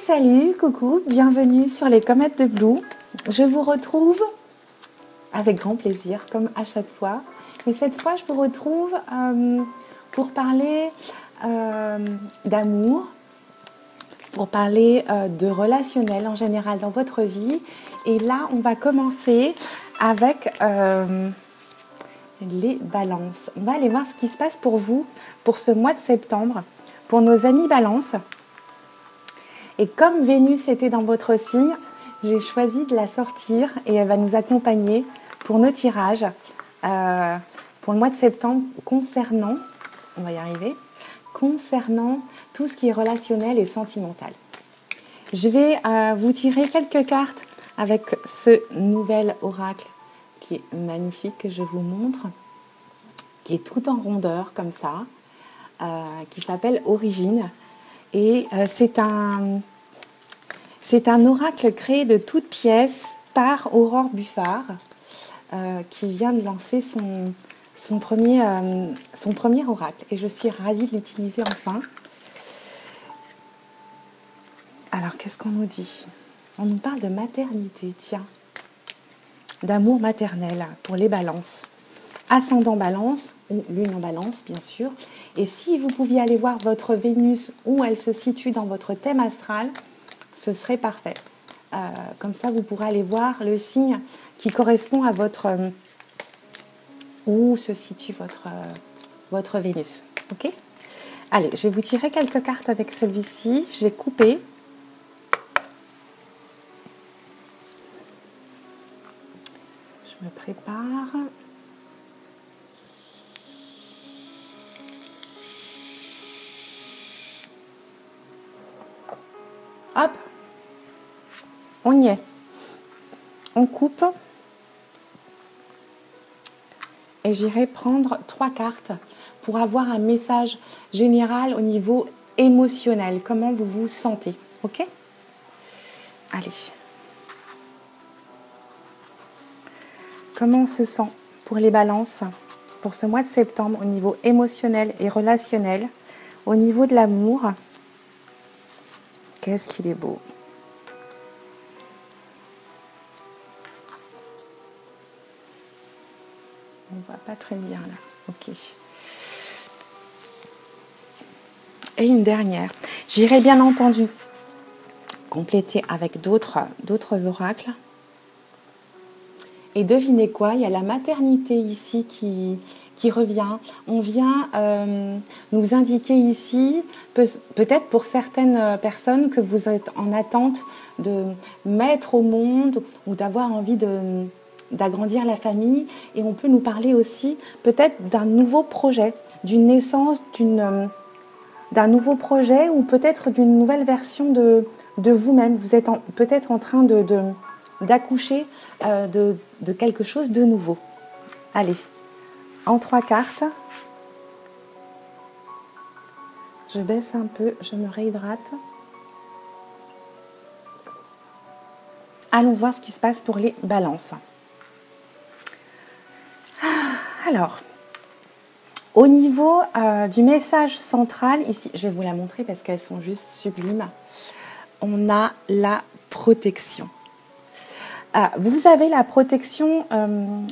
Salut, coucou, bienvenue sur les Comètes de Blue. Je vous retrouve avec grand plaisir, comme à chaque fois. Mais cette fois, je vous retrouve pour parler d'amour, pour parler de relationnel en général dans votre vie. Et là, on va commencer avec les balances. On va aller voir ce qui se passe pour vous pour ce mois de septembre, pour nos amis balances. Et comme Vénus était dans votre signe, j'ai choisi de la sortir et elle va nous accompagner pour nos tirages pour le mois de septembre concernant, on va y arriver, concernant tout ce qui est relationnel et sentimental. Je vais vous tirer quelques cartes avec ce nouvel oracle qui est magnifique, que je vous montre, qui est tout en rondeur comme ça, qui s'appelle Origine. Et c'est un oracle créé de toutes pièces par Aurore Buffard, qui vient de lancer son premier oracle. Et je suis ravie de l'utiliser enfin. Alors, qu'est-ce qu'on nous dit ? On nous parle de maternité, tiens, d'amour maternel pour les balances. Ascendant balance, ou lune en balance, bien sûr. Et si vous pouviez aller voir votre Vénus, où elle se situe dans votre thème astral, ce serait parfait. Comme ça, vous pourrez aller voir le signe qui correspond à votre... où se situe votre Vénus. Ok ? Allez, je vais vous tirer quelques cartes avec celui-ci. Je vais couper. Je me prépare. Hop, on y est. On coupe. Et j'irai prendre 3 cartes pour avoir un message général au niveau émotionnel. Comment vous vous sentez, ok ? Allez. Comment on se sent pour les balances pour ce mois de septembre au niveau émotionnel et relationnel, au niveau de l'amour ? Qu'est-ce qu'il est beau. On ne voit pas très bien là. Ok. Et une dernière. J'irai bien entendu compléter avec d'autres oracles. Et devinez quoi ? Il y a la maternité ici qui revient. On vient nous indiquer ici, peut-être pour certaines personnes, que vous êtes en attente de mettre au monde ou d'avoir envie d'agrandir la famille. Et on peut nous parler aussi peut-être d'un nouveau projet, d'une naissance, d'un nouveau projet ou peut-être d'une nouvelle version de vous-même. Vous êtes peut-être en train d'accoucher de quelque chose de nouveau. Allez. En 3 cartes, je baisse un peu, je me réhydrate. Allons voir ce qui se passe pour les balances. Alors, au niveau du message central, ici, je vais vous la montrer parce qu'elles sont juste sublimes. On a la protection. Vous avez la protection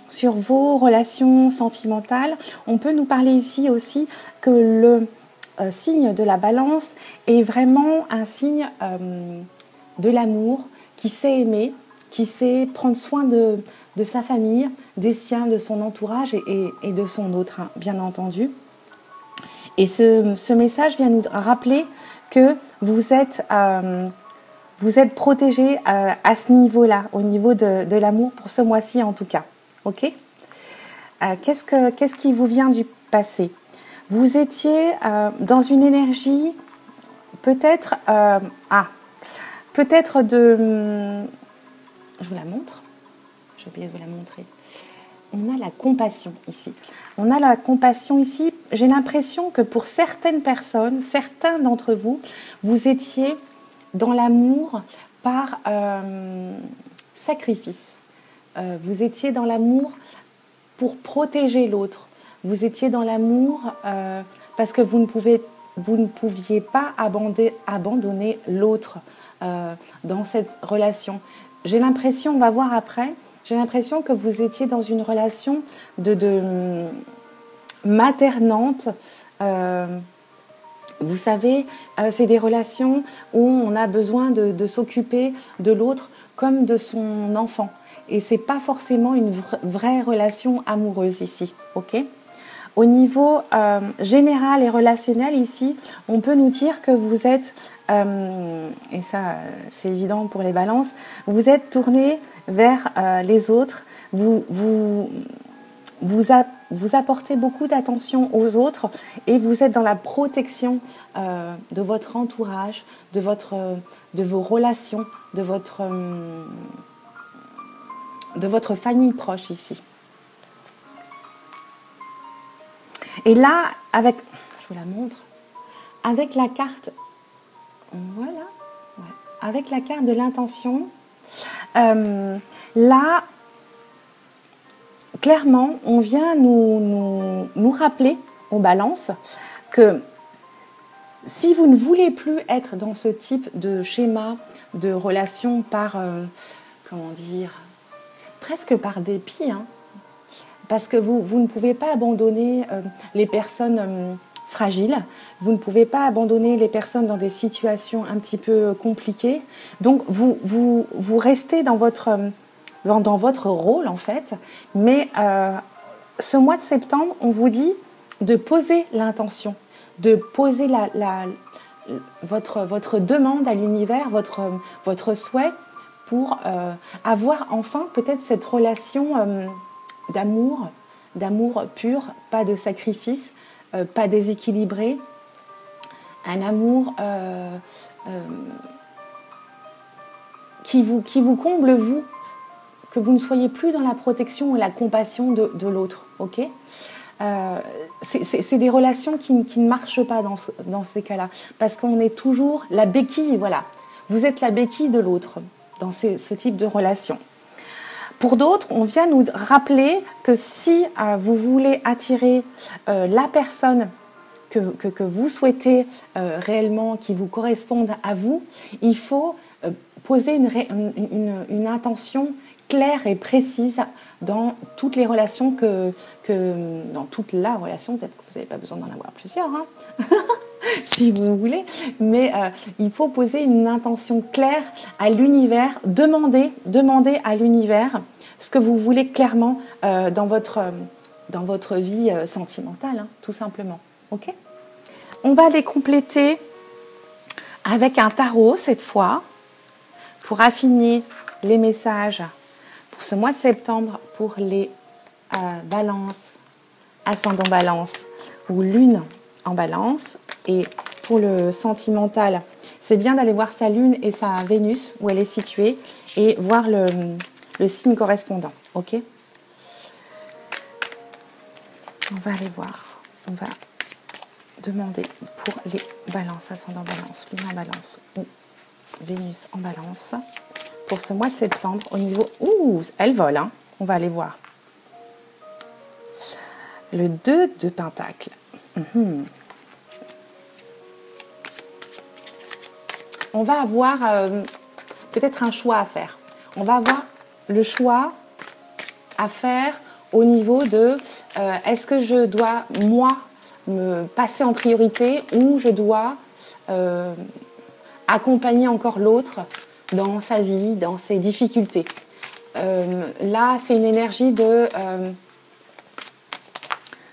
sur vos relations sentimentales. On peut nous parler ici aussi que le signe de la balance est vraiment un signe de l'amour, qui sait aimer, qui sait prendre soin de sa famille, des siens, de son entourage et de son autre, hein, bien entendu. Et ce message vient nous rappeler que vous êtes protégé à ce niveau-là, au niveau de l'amour pour ce mois-ci en tout cas. Ok ? Qu'est-ce qui vous vient du passé ? Vous étiez dans une énergie peut-être de... Je vous la montre. J'ai oublié de vous la montrer. On a la compassion ici. On a la compassion ici. J'ai l'impression que pour certaines personnes, certains d'entre vous, vous étiez dans l'amour par sacrifice. Vous étiez dans l'amour pour protéger l'autre. Vous étiez dans l'amour parce que vous ne pouvez vous ne pouviez pas abandonner l'autre dans cette relation. J'ai l'impression, on va voir après, j'ai l'impression que vous étiez dans une relation de maternante. Vous savez, c'est des relations où on a besoin de s'occuper de l'autre comme de son enfant. Et ce n'est pas forcément une vraie relation amoureuse ici. Ok ? Au niveau général et relationnel ici, on peut nous dire que vous êtes, et ça c'est évident pour les balances, vous êtes tourné vers les autres, vous apportez beaucoup d'attention aux autres et vous êtes dans la protection de votre entourage, de vos relations, de votre famille proche ici. Et là, je vous la montre, avec la carte, voilà, ouais, avec la carte de l'intention, là, clairement, on vient nous rappeler aux balances que si vous ne voulez plus être dans ce type de schéma de relation par, comment dire, presque par dépit, hein, parce que vous ne pouvez pas abandonner les personnes fragiles, vous ne pouvez pas abandonner les personnes dans des situations un petit peu compliquées. Donc, vous restez dans votre rôle, en fait. Mais ce mois de septembre, on vous dit de poser l'intention, de poser votre demande à l'univers, votre souhait pour avoir enfin peut-être cette relation d'amour pur, pas de sacrifice, pas déséquilibré, un amour qui vous comble, vous, que vous ne soyez plus dans la protection et la compassion de l'autre, ok ? C'est des relations qui ne marchent pas dans ces cas-là, parce qu'on est toujours la béquille, voilà. Vous êtes la béquille de l'autre dans ce type de relation. Pour d'autres, on vient nous rappeler que si vous voulez attirer la personne que vous souhaitez réellement, qui vous corresponde à vous, il faut poser une intention claire et précise dans toutes les relations dans toute la relation, peut-être que vous n'avez pas besoin d'en avoir plusieurs, hein si vous voulez, mais il faut poser une intention claire à l'univers, demander à l'univers ce que vous voulez clairement dans votre vie sentimentale, hein, tout simplement. Ok ? On va les compléter avec un tarot cette fois pour affiner les messages pour ce mois de septembre pour les balances, ascendant balance ou lune en balance. Et pour le sentimental, c'est bien d'aller voir sa lune et sa Vénus, où elle est située, et voir le signe correspondant. Ok ? On va aller voir. On va demander pour les balances, ascendant balance, lune en balance ou Vénus en balance. Pour ce mois de septembre, au niveau... Ouh, elle vole, hein. On va aller voir. Le 2 de Pentacle. On va avoir peut-être un choix à faire. On va avoir le choix à faire au niveau de est-ce que je dois, moi, me passer en priorité ou je dois accompagner encore l'autre dans sa vie, dans ses difficultés. Là, c'est une énergie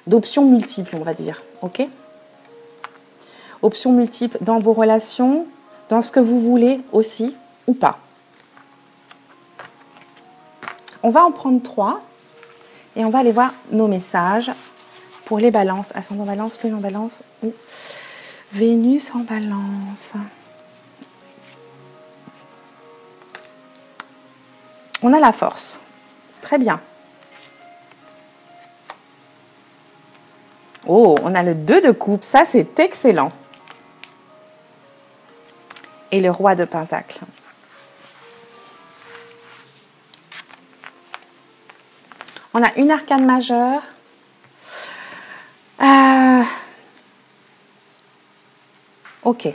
d'options multiples, on va dire. Ok ? Options multiples dans vos relations, dans ce que vous voulez aussi ou pas. On va en prendre 3 et on va aller voir nos messages pour les balances. Ascendant balance, lune en balance ou Vénus en balance. On a la force. Très bien. Oh, on a le 2 de coupe. Ça, c'est excellent. Et le roi de Pentacle. On a une arcane majeure. Ok.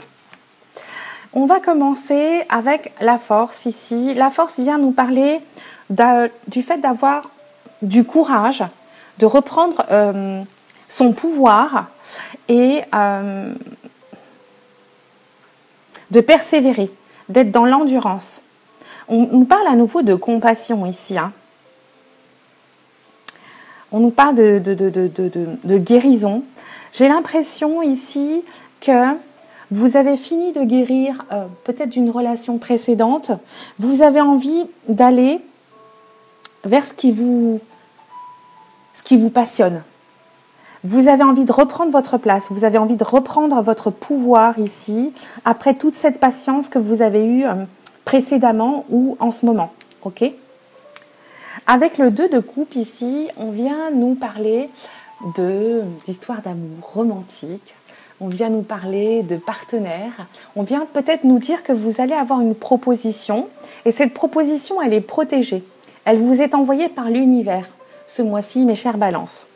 On va commencer avec la force ici. La force vient nous parler du fait d'avoir du courage, de reprendre son pouvoir et de persévérer, d'être dans l'endurance. On nous parle à nouveau de compassion ici. Hein. On nous parle de guérison. J'ai l'impression ici que vous avez fini de guérir peut-être d'une relation précédente. Vous avez envie d'aller vers ce qui vous passionne. Vous avez envie de reprendre votre place. Vous avez envie de reprendre votre pouvoir ici, après toute cette patience que vous avez eue précédemment ou en ce moment. Ok ? Avec le 2 de coupe ici, on vient nous parler d'histoire d'amour romantique. On vient nous parler de partenaires. On vient peut-être nous dire que vous allez avoir une proposition. Et cette proposition, elle est protégée. Elle vous est envoyée par l'univers. Ce mois-ci, mes chères balances.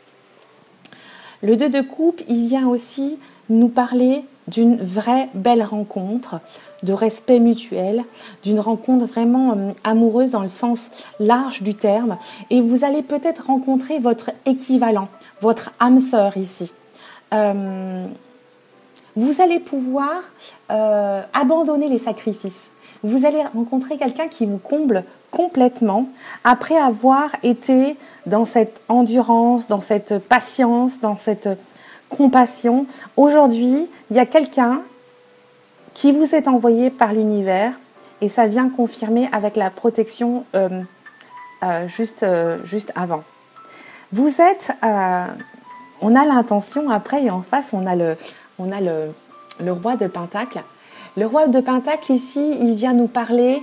Le 2 de coupe, il vient aussi nous parler d'une vraie belle rencontre, de respect mutuel, d'une rencontre vraiment amoureuse dans le sens large du terme. Et vous allez peut-être rencontrer votre équivalent, votre âme sœur ici. Vous allez pouvoir abandonner les sacrifices. Vous allez rencontrer quelqu'un qui vous comble complètement après avoir été dans cette endurance, dans cette patience, dans cette compassion. Aujourd'hui, il y a quelqu'un qui vous est envoyé par l'univers et ça vient confirmer avec la protection juste avant. Vous êtes... on a l'intention après et en face, on a le roi de Pentacle. Le roi de Pentacle ici, il vient nous parler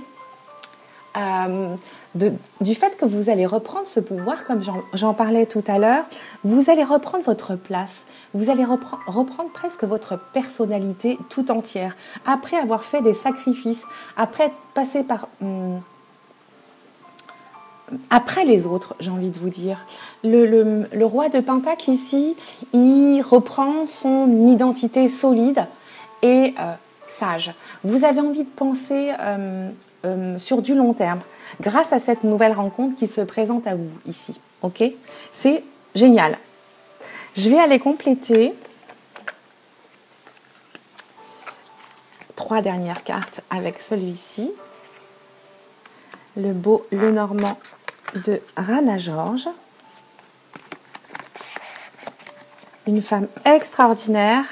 du fait que vous allez reprendre ce pouvoir, comme j'en parlais tout à l'heure. Vous allez reprendre votre place. Vous allez reprendre presque votre personnalité tout entière. Après avoir fait des sacrifices, après passer par... après les autres, j'ai envie de vous dire. Le roi de Pentacle ici, il reprend son identité solide et sage. Vous avez envie de penser sur du long terme grâce à cette nouvelle rencontre qui se présente à vous ici. Ok ? C'est génial. Je vais aller compléter 3 dernières cartes avec celui-ci. Le beau Lenormand de Rana George. Une femme extraordinaire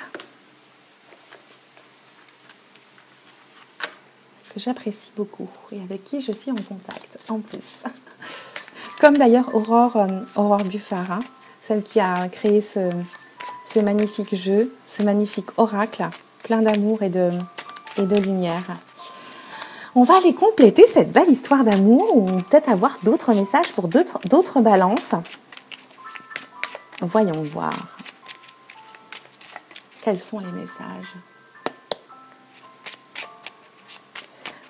que j'apprécie beaucoup et avec qui je suis en contact en plus. Comme d'ailleurs Aurore Buffard, hein, celle qui a créé ce magnifique jeu, ce magnifique oracle, plein d'amour et de lumière. On va aller compléter cette belle histoire d'amour ou peut-être avoir d'autres messages pour d'autres balances. Voyons voir. Quels sont les messages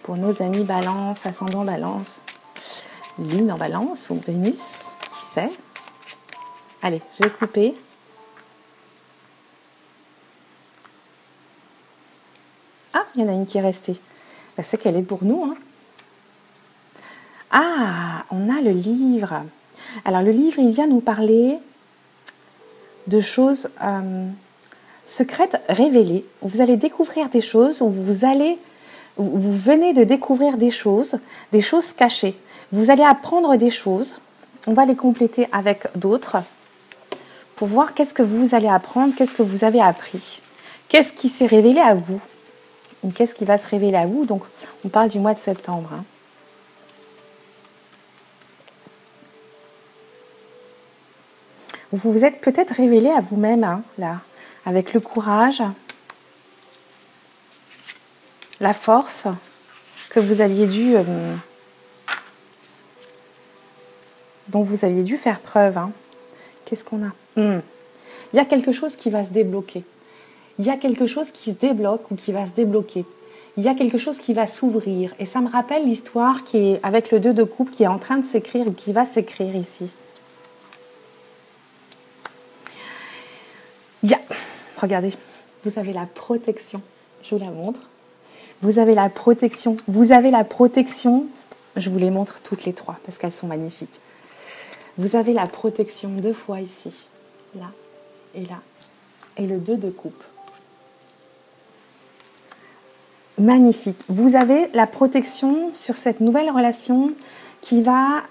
pour nos amis balance, ascendant balance, lune en balance ou Vénus, qui sait. Allez, je vais couper. Ah, il y en a une qui est restée. Ben, c'est qu'elle est pour nous. Hein. Ah, on a le livre. Alors, le livre, il vient nous parler de choses secrètes révélées. Vous allez découvrir des choses, ou vous venez de découvrir des choses cachées. Vous allez apprendre des choses. On va les compléter avec d'autres pour voir qu'est-ce que vous allez apprendre, qu'est-ce que vous avez appris. Qu'est-ce qui s'est révélé à vous ? Ou qu'est-ce qui va se révéler à vous ? Donc, on parle du mois de septembre. Hein. Vous vous êtes peut-être révélé à vous-même, hein, là, avec le courage, la force que vous aviez dont vous aviez dû faire preuve. Hein. Qu'est-ce qu'on a ? Il y a quelque chose qui va se débloquer. Il y a quelque chose qui se débloque ou qui va se débloquer. Il y a quelque chose qui va s'ouvrir. Et ça me rappelle l'histoire qui est avec le 2 de coupe qui est en train de s'écrire ou qui va s'écrire ici. Regardez, vous avez la protection je vous la montre. Vous avez la protection. Vous avez la protection. Je vous les montre toutes les trois parce qu'elles sont magnifiques. Vous avez la protection 2 fois ici, là et là. Et le 2 de coupe. Magnifique. Vous avez la protection sur cette nouvelle relation qui va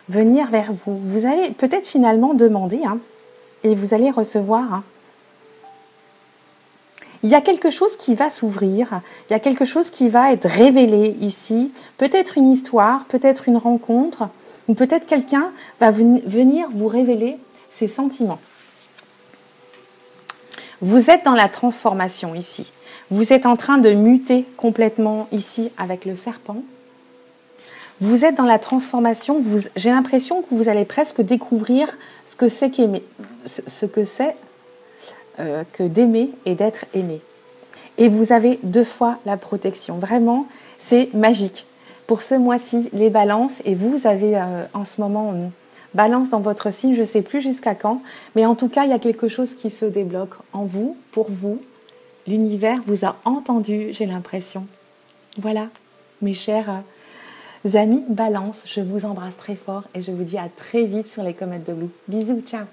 venir vers vous. Vous allez peut-être finalement demander et vous allez recevoir. Il y a quelque chose qui va s'ouvrir, il y a quelque chose qui va être révélé ici, peut-être une histoire, peut-être une rencontre, ou peut-être quelqu'un va venir vous révéler ses sentiments. Vous êtes dans la transformation ici. Vous êtes en train de muter complètement ici avec le serpent. Vous êtes dans la transformation. J'ai l'impression que vous allez presque découvrir ce que c'est qu'aimer, que d'aimer et d'être aimé. Et vous avez 2 fois la protection. Vraiment, c'est magique. Pour ce mois-ci, les balances, et vous avez en ce moment balance dans votre signe, je ne sais plus jusqu'à quand, mais en tout cas, il y a quelque chose qui se débloque en vous, pour vous. L'univers vous a entendu, j'ai l'impression. Voilà, mes chers amis balance, je vous embrasse très fort et je vous dis à très vite sur les comètes de Blue. Bisous, ciao.